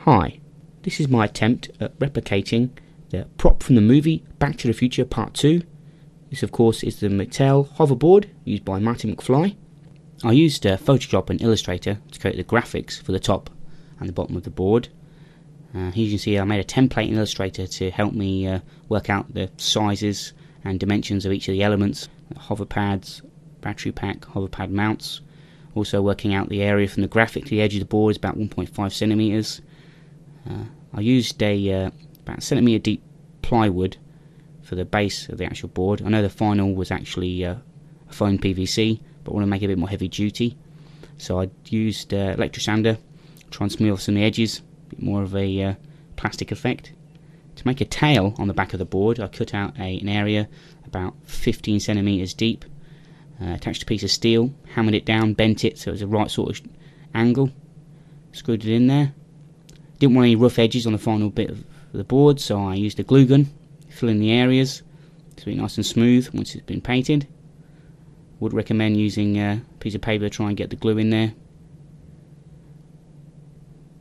Hi, this is my attempt at replicating the prop from the movie Back to the Future Part 2. This of course is the Mattel Hoverboard used by Marty McFly. I used Photoshop and Illustrator to create the graphics for the top and the bottom of the board. Here you can see I made a template in Illustrator to help me work out the sizes and dimensions of each of the elements. Hover pads, battery pack, hover pad mounts. Also working out the area from the graphic to the edge of the board is about 1.5 centimeters. I used a about centimeter deep plywood for the base of the actual board. I know the final was actually a foam PVC, but I want to make it a bit more heavy duty. So I used electric sander, try and smooth off some of the edges, a bit more of a plastic effect. To make a tail on the back of the board, I cut out an area about 15 centimeters deep, attached a piece of steel, hammered it down, bent it so it was the right sort of angle, screwed it in there. Didn't want any rough edges on the final bit of the board, so I used a glue gun, fill in the areas to be nice and smooth once it's been painted. Would recommend using a piece of paper to try and get the glue in there.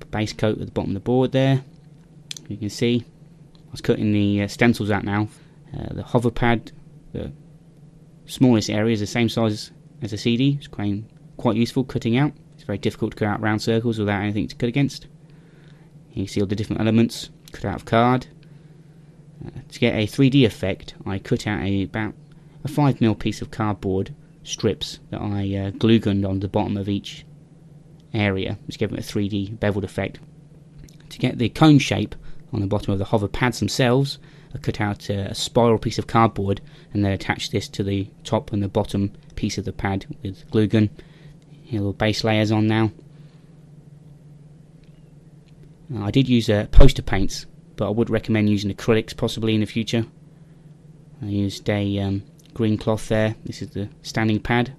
Base coat at the bottom of the board there. You can see I was cutting the stencils out now. The hover pad, the smallest area is the same size as a CD. It's quite useful cutting out. It's very difficult to cut out round circles without anything to cut against. You see all the different elements cut out of card. To get a 3D effect, I cut out about a 5mm piece of cardboard strips that I glue gunned on the bottom of each area, which gave it a 3D beveled effect. To get the cone shape on the bottom of the hover pads themselves, I cut out a spiral piece of cardboard and then attached this to the top and the bottom piece of the pad with glue gun. Here, little base layers on now. I did use poster paints, but I would recommend using acrylics possibly in the future. I used a green cloth there. This is the standing pad,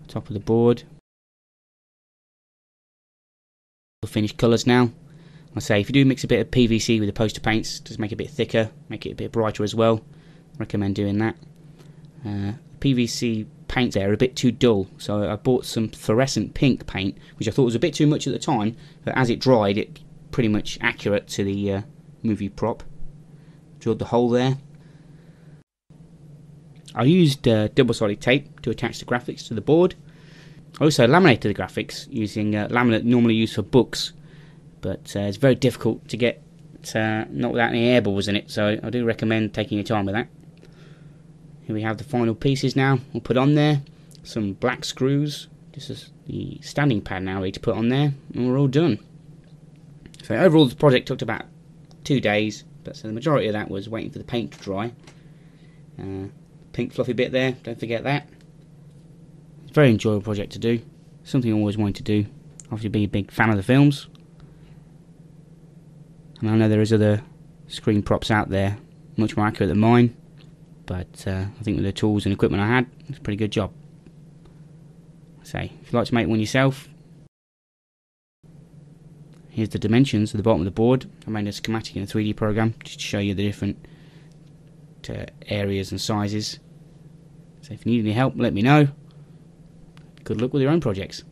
top of the board. The finished colours now. I say if you do mix a bit of PVC with the poster paints, just make it a bit thicker, make it a bit brighter as well. I recommend doing that. PVC paints there are a bit too dull, so I bought some fluorescent pink paint, which I thought was a bit too much at the time, but as it dried, it pretty much accurate to the movie prop. Drilled the hole there. I used double-sided tape to attach the graphics to the board. I also laminated the graphics using laminate normally used for books, but it's very difficult to get not without any air balls in it, so I do recommend taking your time with that. Here we have the final pieces now. We'll put on there some black screws. This is the standing pad now ready to put on there, and we're all done. So overall the project took about 2 days, but so the majority of that was waiting for the paint to dry. Pink fluffy bit there, don't forget that. It's a very enjoyable project to do, something I always wanted to do, obviously being a big fan of the films. And I know there is other screen props out there much more accurate than mine, but I think with the tools and equipment I had, it's a pretty good job. So if you'd like to make one yourself, here's the dimensions at the bottom of the board. I made a schematic in a 3D program just to show you the different areas and sizes. So if you need any help, let me know. Good luck with your own projects.